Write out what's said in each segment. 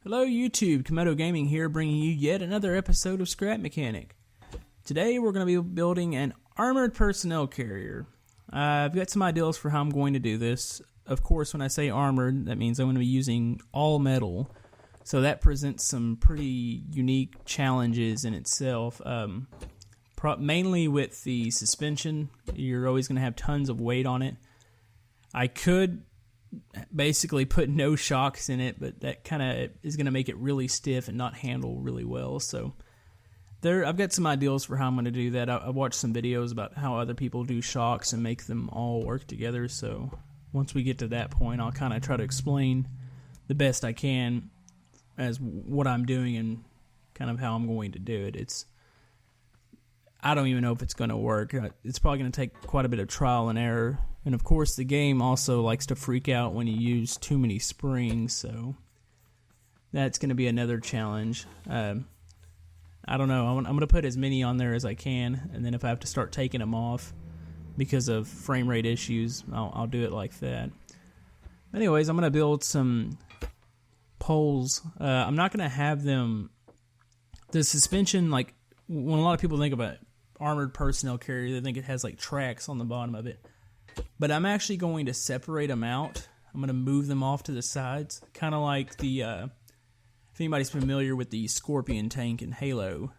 Hello YouTube, Camodo Gaming here, bringing you yet another episode of Scrap Mechanic. Today we're going to be building an armored personnel carrier. I've got some ideas for how I'm going to do this. Of course, when I say armored, that means I'm going to be using all metal. So that presents some pretty unique challenges in itself. Mainly with the suspension, you're always going to have tons of weight on it. I could basically put no shocks in it, but that kind of is going to make it really stiff and not handle really well. So I've got some ideas for how I'm going to do that. I watched some videos about how other people do shocks and make them all work together. So once we get to that point, I'll kind of try to explain the best I can as what I'm doing and kind of how I'm going to do it. I don't even know if it's going to work. It's probably going to take quite a bit of trial and error. And of course, the game also likes to freak out when you use too many springs, so that's going to be another challenge. I don't know. I'm going to put as many on there as I can, and then if I have to start taking them off because of frame rate issues, I'll do it like that. Anyways, I'm going to build some poles. I'm not going to have them... The suspension, like, when a lot of people think about armored personnel carrier, they think it has, like, tracks on the bottom of it. But I'm actually going to separate them out. I'm going to move them off to the sides. Kind of like the, if anybody's familiar with the Scorpion tank in Halo,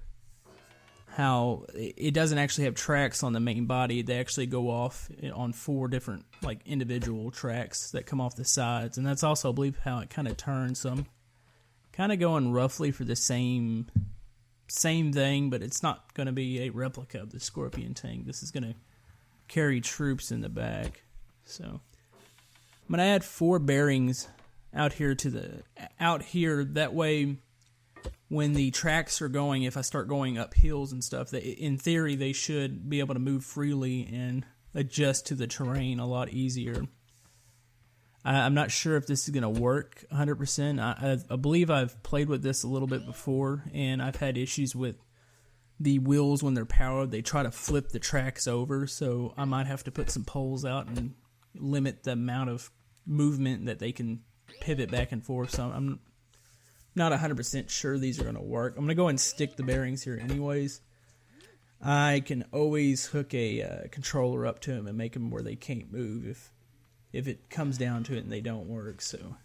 how it doesn't actually have tracks on the main body. They actually go off on 4 different, like, individual tracks that come off the sides. And that's also, I believe, how it kind of turns. So I'm kind of going roughly for the same thing, but it's not going to be a replica of the Scorpion tank. This is going to carry troops in the back. So I'm going to add 4 bearings out here that way when the tracks are going, if I start going up hills and stuff, in theory they should be able to move freely and adjust to the terrain a lot easier. I'm not sure if this is going to work 100%. I believe I've played with this a little bit before, and I've had issues with the wheels when they're powered. They try to flip the tracks over, so I might have to put some poles out and limit the amount of movement that they can pivot back and forth. So I'm not 100% sure these are going to work. I'm going to go and stick the bearings here anyways. I can always hook a controller up to them and make them where they can't move if it comes down to it and they don't work. So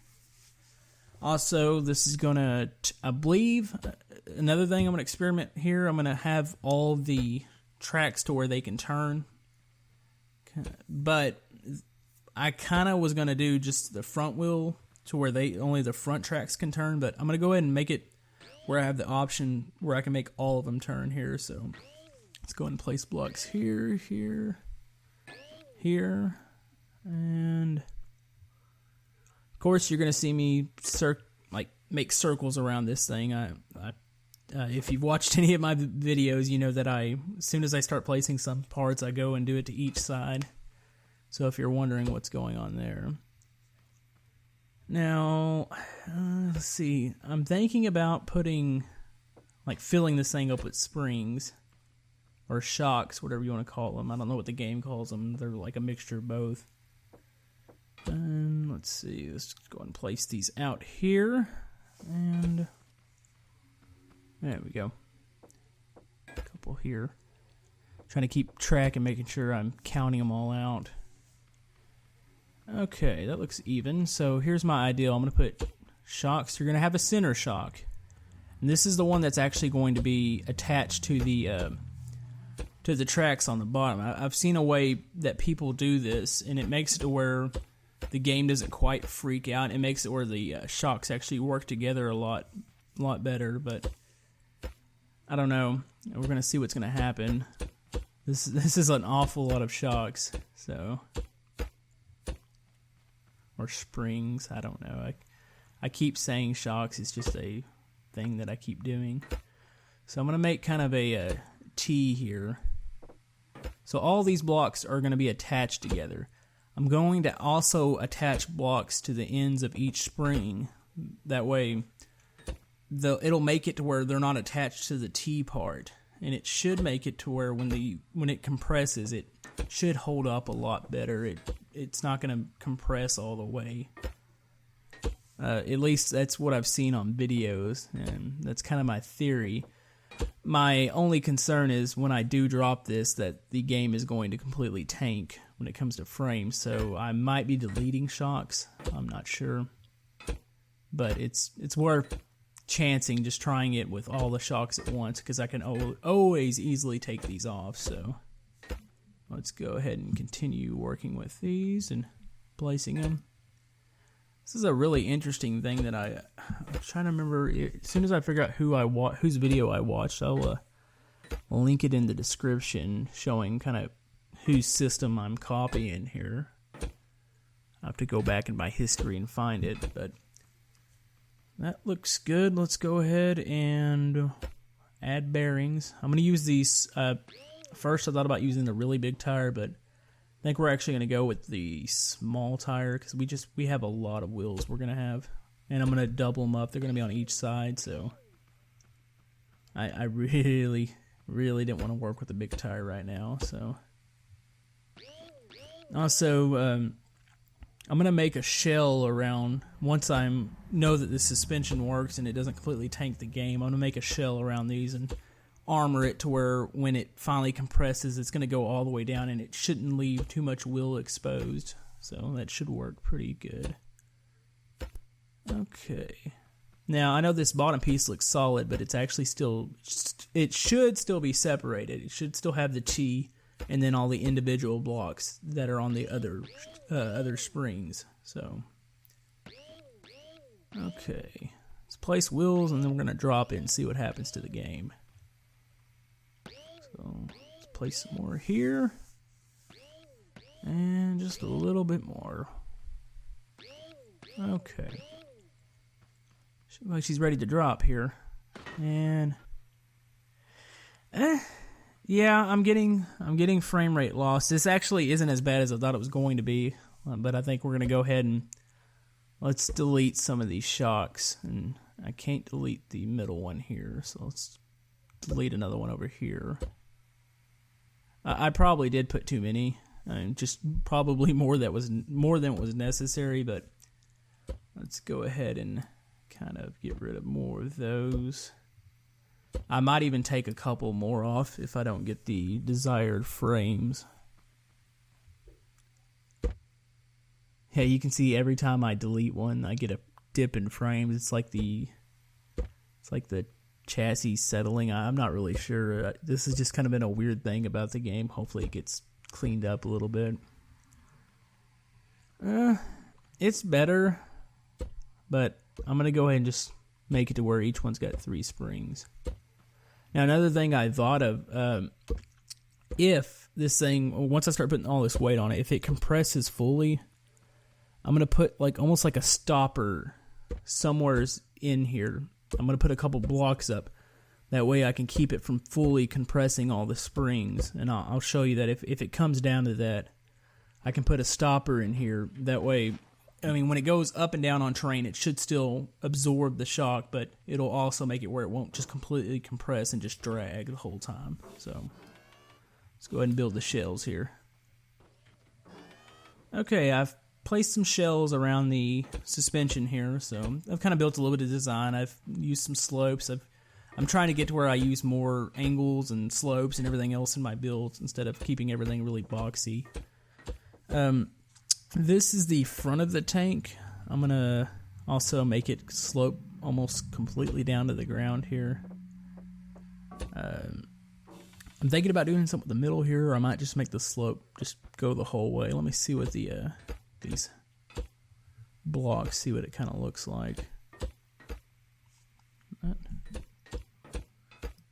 also, this is going to, I believe, another thing I'm going to experiment here, I'm going to have all the tracks to where they can turn. But I kind of was going to do just the front wheel to where only the front tracks can turn. But I'm going to go ahead and make it where I have the option where I can make all of them turn here. So let's go ahead and place blocks here, here, here, and... Of course, you're going to see me make circles around this thing. If you've watched any of my videos, you know that as soon as I start placing some parts, I go and do it to each side. So if you're wondering what's going on there. Now, let's see. I'm thinking about filling this thing up with springs or shocks, whatever you want to call them. I don't know what the game calls them. They're like a mixture of both. And let's see, let's go and place these out here, and there we go. A couple here. Trying to keep track and making sure I'm counting them all out. Okay, that looks even. So here's my ideal. I'm going to put shocks. You're going to have a center shock, and this is the one that's actually going to be attached to the tracks on the bottom. I've seen a way that people do this, and it makes it to where the game doesn't quite freak out. It makes it where the shocks actually work together a lot better, but I don't know. We're going to see what's going to happen. This is an awful lot of shocks, so... Or springs, I don't know. I keep saying shocks, it's just a thing that I keep doing. So I'm going to make kind of a T here. So all these blocks are going to be attached together. I'm going to also attach blocks to the ends of each spring. That way, it'll make it to where they're not attached to the T part. And it should make it to where when it compresses, it should hold up a lot better. It's not going to compress all the way. At least that's what I've seen on videos, and that's kind of my theory. My only concern is when I do drop this that the game is going to completely tank when it comes to frames, so I might be deleting shocks. I'm not sure. But it's worth chancing, just trying it with all the shocks at once, because I can always easily take these off. So let's go ahead and continue working with these and placing them. This is a really interesting thing that I'm trying to remember. As soon as I figure out whose video I watched, I'll link it in the description, showing kind of whose system I'm copying here. I have to go back in my history and find it, but that looks good. Let's go ahead and add bearings. I'm going to use these. First, I thought about using the really big tire, but I think we're actually going to go with the small tire because we have a lot of wheels we're going to have. And I'm going to double them up. They're going to be on each side, so I really didn't want to work with a big tire right now. So also, I'm going to make a shell around, once I know that the suspension works and it doesn't completely tank the game, I'm going to make a shell around these and armor it to where when it finally compresses, it's going to go all the way down and it shouldn't leave too much wheel exposed. So that should work pretty good. Okay. Now, I know this bottom piece looks solid, but it's actually it should still be separated. It should still have the T and then all the individual blocks that are on the other springs. So, okay. Let's place wheels and then we're going to drop it and see what happens to the game. So let's place some more here, and just a little bit more. Okay, looks like she's ready to drop here, and yeah, I'm getting frame rate loss. This actually isn't as bad as I thought it was going to be, but I think we're gonna go ahead and let's delete some of these shocks, and I can't delete the middle one here, so let's delete another one over here. I probably did put too many, just probably more than was necessary, but let's go ahead and kind of get rid of more of those. I might even take a couple more off if I don't get the desired frames. Yeah, you can see every time I delete one, I get a dip in frames. It's like the chassis settling. I'm not really sure. This has just kind of been a weird thing about the game. Hopefully it gets cleaned up a little bit. It's better, but I'm going to go ahead and just make it to where each one's got 3 springs. Now, another thing I thought of, if this thing, once I start putting all this weight on it, if it compresses fully, I'm going to put almost like a stopper somewhere in here. I'm going to put a couple blocks up. That way I can keep it from fully compressing all the springs. And I'll show you that if it comes down to that, I can put a stopper in here. That way, I mean, when it goes up and down on terrain, it should still absorb the shock, but it'll also make it where it won't just completely compress and just drag the whole time. So let's go ahead and build the shells here. Okay, I've placed some shells around the suspension here, so I've kind of built a little bit of design. I've used some slopes. I'm trying to get to where I use more angles and slopes and everything else in my builds instead of keeping everything really boxy. This is the front of the tank. I'm going to also make it slope almost completely down to the ground here. I'm thinking about doing something with the middle here, or I might just make the slope just go the whole way. Let me see what these blocks, see what it kind of looks like.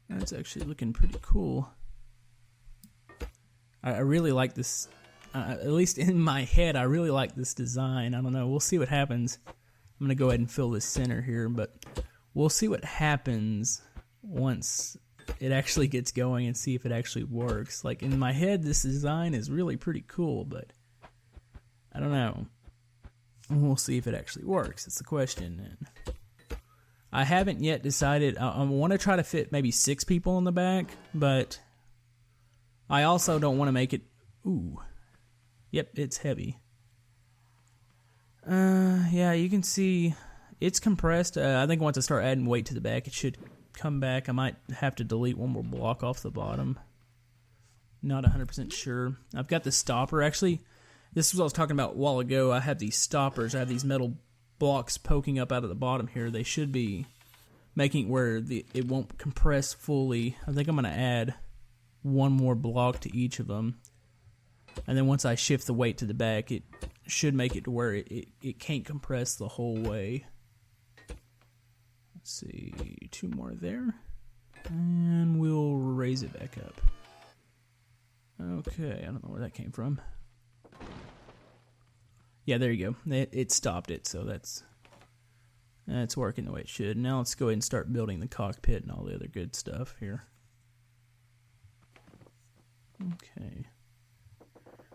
That's actually looking pretty cool. I really like this, at least in my head, I really like this design. I don't know, we'll see what happens. I'm going to go ahead and fill this center here, but we'll see what happens once it actually gets going and see if it actually works. Like, in my head, this design is really pretty cool, but I don't know. We'll see if it actually works. That's the question. And I haven't yet decided. I want to try to fit maybe 6 people in the back, but I also don't want to make it... Ooh. Yep, it's heavy. Yeah, you can see it's compressed. I think once I start adding weight to the back, it should come back. I might have to delete one more block off the bottom. Not 100% sure. I've got the stopper. Actually, this is what I was talking about a while ago. I have these stoppers. I have these metal blocks poking up out of the bottom here. They should be making it where it won't compress fully. I think I'm going to add one more block to each of them. And then once I shift the weight to the back, it should make it to where it can't compress the whole way. Let's see, 2 more there. And we'll raise it back up. Okay, I don't know where that came from. Yeah, there you go. It stopped it, so that's working the way it should. Now let's go ahead and start building the cockpit and all the other good stuff here. Okay.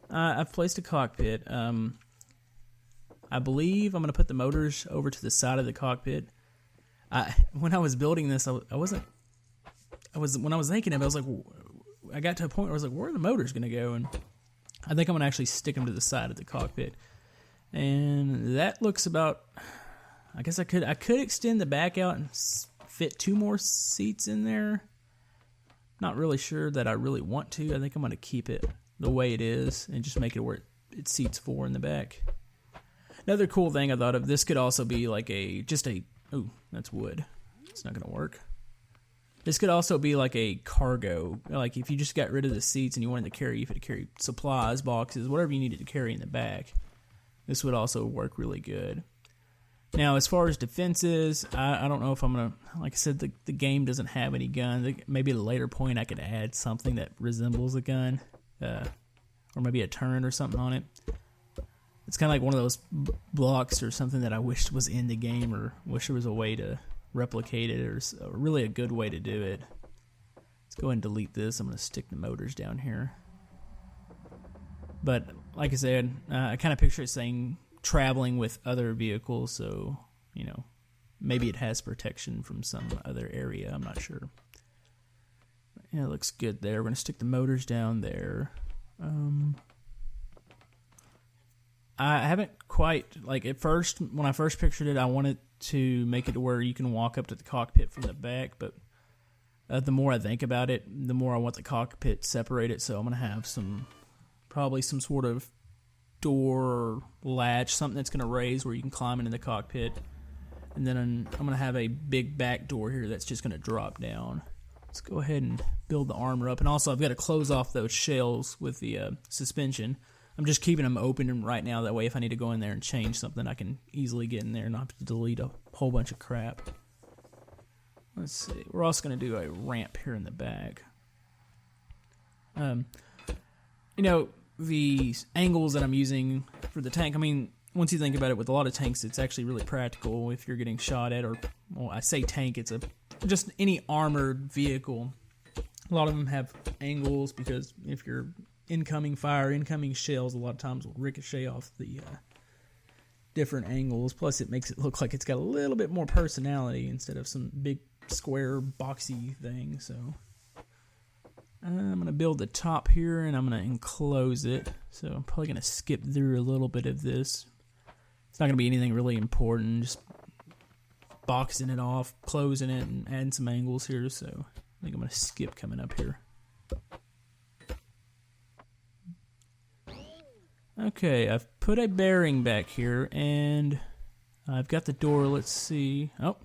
I've placed a cockpit. I believe I'm going to put the motors over to the side of the cockpit. When I was building this, when I was thinking of it, I was like, I got to a point where I was like, where are the motors going to go? And I think I'm going to actually stick them to the side of the cockpit. And that looks about, I guess I could extend the back out and fit 2 more seats in there. Not really sure that I really want to. I think I'm going to keep it the way it is and just make it where it seats 4 in the back. Another cool thing I thought of, this could also be like ooh, that's wood. It's not going to work. This could also be like a cargo. Like if you just got rid of the seats and you wanted to carry supplies, boxes, whatever you needed to carry in the back, this would also work really good. Now, as far as defenses, I don't know if I'm going to, like I said, the game doesn't have any guns. Maybe at a later point I could add something that resembles a gun, or maybe a turret or something on it. It's kind of like one of those blocks or something that I wished was in the game, or wish there was a way to replicate it, or really a good way to do it. Let's go ahead and delete this. I'm going to stick the motors down here. But like I said, I kind of picture it saying traveling with other vehicles, so maybe it has protection from some other area. I'm not sure. Yeah, it looks good there. We're going to stick the motors down there. I haven't quite, like at first, when I first pictured it, I wanted to make it to where you can walk up to the cockpit from the back, but the more I think about it, the more I want the cockpit separated, so I'm going to have probably some sort of door or latch, something that's going to raise where you can climb into the cockpit, and then I'm going to have a big back door here that's just going to drop down. Let's go ahead and build the armor up, and also I've got to close off those shells with the suspension. I'm just keeping them open right now, that way if I need to go in there and change something, I can easily get in there and not have to delete a whole bunch of crap. Let's see, we're also going to do a ramp here in the back. The angles that I'm using for the tank, I mean, once you think about it, with a lot of tanks, it's actually really practical if you're getting shot at, or, well, I say tank, it's just any armored vehicle. A lot of them have angles because if you're incoming fire, incoming shells, a lot of times will ricochet off the different angles. Plus, it makes it look like it's got a little bit more personality instead of some big square boxy thing. So I'm going to build the top here, and I'm going to enclose it. So I'm probably going to skip through a little bit of this. It's not going to be anything really important, just boxing it off, closing it, and adding some angles here. So I think I'm going to skip coming up here. Okay, I've put a bearing back here, and I've got the door. Let's see. Oh,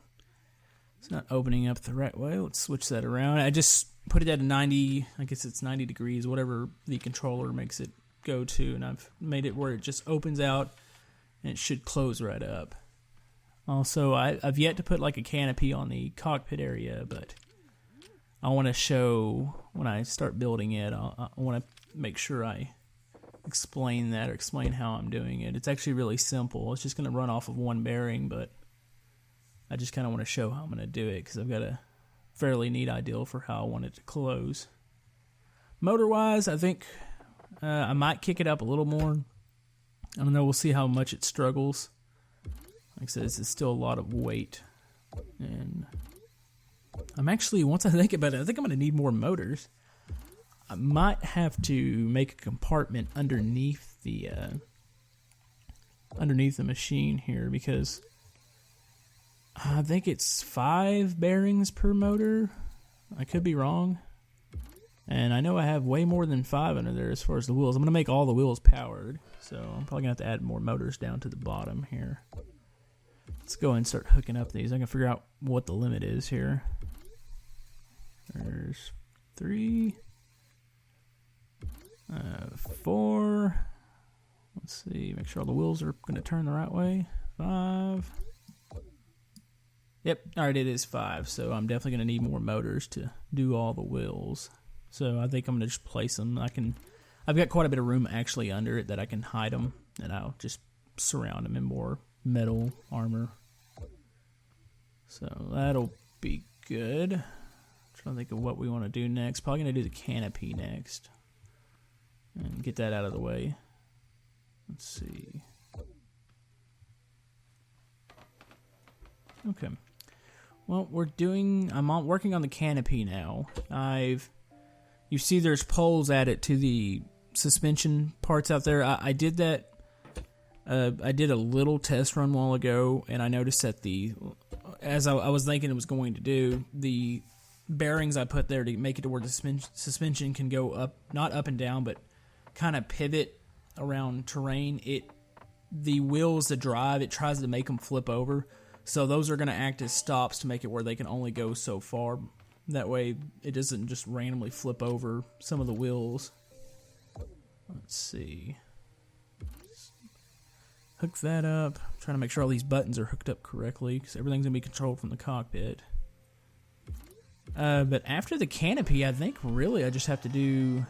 it's not opening up the right way. Let's switch that around. I just put it at a 90, I guess it's 90 degrees, whatever the controller makes it go to, and I've made it where it just opens out, and it should close right up. Also, I've yet to put like a canopy on the cockpit area, but I want to show when I start building it, I want to make sure I explain that, or explain how I'm doing it. It's actually really simple. It's just going to run off of one bearing, but I just kind of want to show how I'm going to do it because I've got a fairly neat idea for how I want it to close. Motor-wise, I think I might kick it up a little more. I don't know. We'll see how much it struggles. Like I said, this is still a lot of weight. And I'm actually, once I think about it, I think I'm going to need more motors. I might have to make a compartment underneath the machine here, because I think it's 5 bearings per motor. I could be wrong. And I know I have way more than 5 under there as far as the wheels. I'm going to make all the wheels powered. So I'm probably going to have to add more motors down to the bottom here. Let's go ahead and start hooking up these. I can figure out what the limit is here. There's 3. 4. Let's see. Make sure all the wheels are going to turn the right way. 5. Yep. Alright, it is 5. So I'm definitely going to need more motors to do all the wheels. So I think I'm going to just place them. I've got quite a bit of room actually under it that I can hide them, and I'll just surround them in more metal armor. So that'll be good. I'm trying to think of what we want to do next. Probably going to do the canopy next and get that out of the way. Let's see. Okay. Well, I'm working on the canopy now. You see there's poles added to the suspension parts out there. I did that. I did a little test run a while ago, and I noticed that as I was thinking it was going to do, the bearings I put there to make it to where the suspension can go up, not up and down, but kind of pivot around terrain. The wheels that drive, it tries to make them flip over. So those are going to act as stops to make it where they can only go so far. That way it doesn't just randomly flip over some of the wheels. Let's see. Hook that up. I'm trying to make sure all these buttons are hooked up correctly because everything's going to be controlled from the cockpit. But after the canopy, I think really I just have to do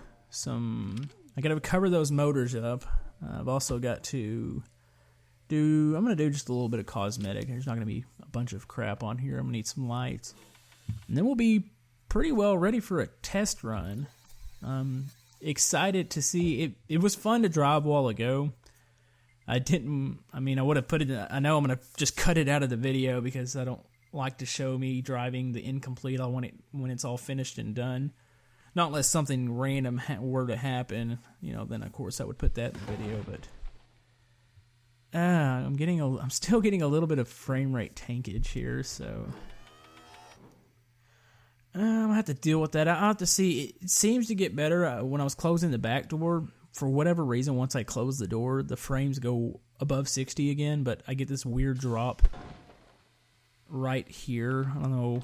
I got to cover those motors up. I've also got to I'm going to do just a little bit of cosmetic. There's not going to be a bunch of crap on here. I'm going to need some lights. And then we'll be pretty well ready for a test run. Excited to see. It was fun to drive a while ago. I would have put it in, I know I'm going to just cut it out of the video because I don't like to show me driving the incomplete. I want it when it's all finished and done. Not unless something random were to happen, then of course I would put that in the video, but I'm still getting a little bit of frame rate tankage here, so I'm gonna have to deal with that. I'll have to see. It seems to get better. When I was closing the back door, for whatever reason, once I close the door, the frames go above 60 again, but I get this weird drop right here. I don't know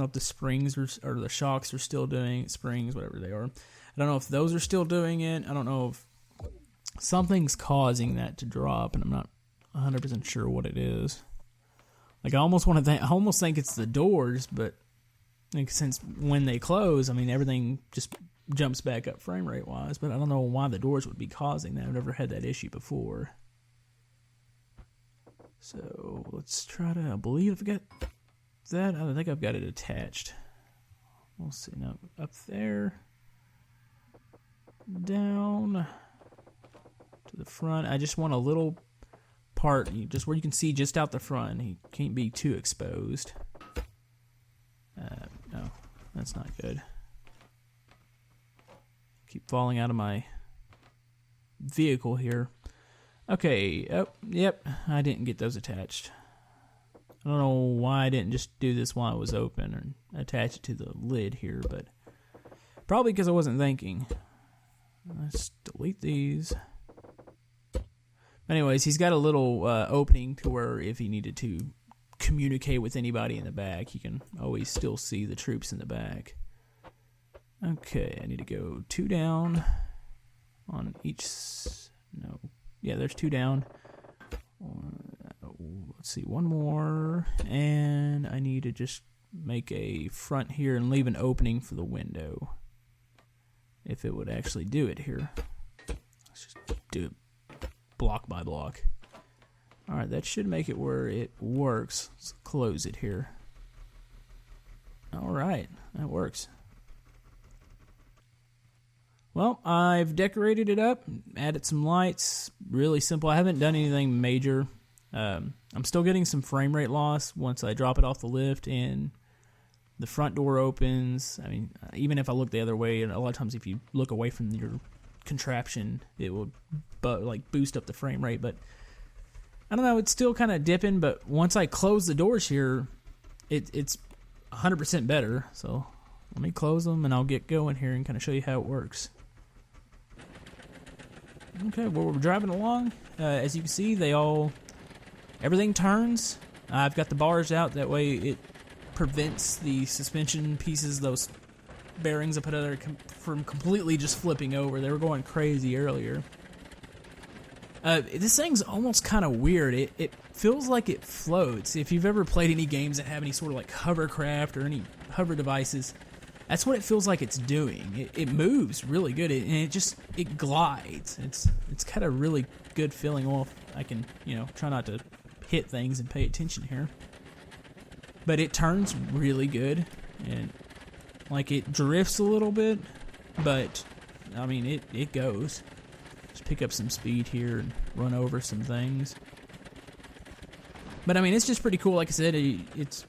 if the springs or the shocks are still doing springs, whatever they are. I don't know if those are still doing it. I don't know if something's causing that to drop, and I'm not 100% sure what it is. Like I almost think it's the doors, but since when they close, everything just jumps back up frame rate wise. But I don't know why the doors would be causing that. I've never had that issue before. So let's try to. I believe I've got that. I think I've got it attached. We'll see. Now up there, down to the front. I just want a little part, just where you can see just out the front. He can't be too exposed. No, that's not good. Keep falling out of my vehicle here. Okay. Oh, yep. I didn't get those attached. I don't know why I didn't just do this while it was open or attach it to the lid here, but probably because I wasn't thinking. Let's delete these. Anyways, he's got a little opening to where if he needed to communicate with anybody in the back, he can always still see the troops in the back. Okay, I need to go 2 down on each. No, yeah, there's 2 down. Let's see, 1 more, and I need to just make a front here and leave an opening for the window. If it would actually do it here. Let's just do it block by block. Alright, that should make it where it works. Let's close it here. Alright, that works. Well, I've decorated it up, added some lights. Really simple. I haven't done anything major. I'm still getting some frame rate loss once I drop it off the lift and the front door opens. Even if I look the other way, and a lot of times if you look away from your contraption, it will boost up the frame rate. But I don't know, it's still kind of dipping, but once I close the doors here, it's 100% better. So let me close them and I'll get going here and kind of show you how it works. Okay, well, we're driving along. As you can see, everything turns. I've got the bars out, that way it prevents the suspension pieces, those bearings I put out there, from completely just flipping over. They were going crazy earlier. This thing's almost kind of weird. It feels like it floats. If you've ever played any games that have any sort of like hovercraft or any hover devices, that's what it feels like it's doing. It moves really good, and it glides. It's kind of really good feeling. Well, I can try not to hit things and pay attention here, but it turns really good, and like it drifts a little bit, but I mean it goes. Just pick up some speed here and run over some things. But I mean, it's just pretty cool. Like I said, it's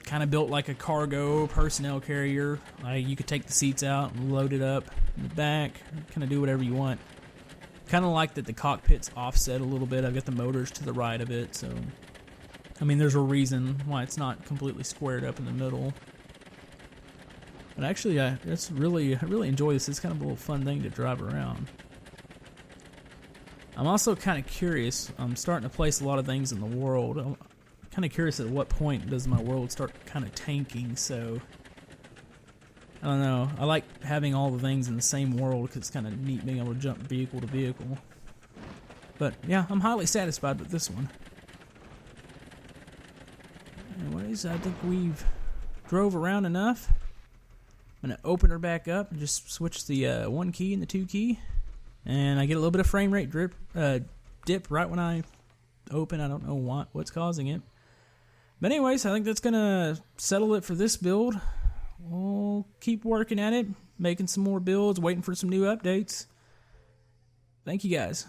kind of built like a cargo personnel carrier. You could take the seats out and load it up in the back, kind of do whatever you want. Kind of like that the cockpit's offset a little bit. I've got the motors to the right of it, so I mean, there's a reason why it's not completely squared up in the middle. But actually, I really enjoy this. It's kind of a little fun thing to drive around. I'm also kind of curious. I'm starting to place a lot of things in the world. I'm kind of curious at what point does my world start kind of tanking, so I don't know. I like having all the things in the same world because it's kind of neat being able to jump vehicle to vehicle. But yeah, I'm highly satisfied with this one. Anyways, I think we've drove around enough. I'm going to open her back up and just switch the 1 key and the 2 key. And I get a little bit of frame rate dip right when I open. I don't know what's causing it. But anyways, I think that's going to settle it for this build. We'll keep working at it, making some more builds, waiting for some new updates. Thank you guys.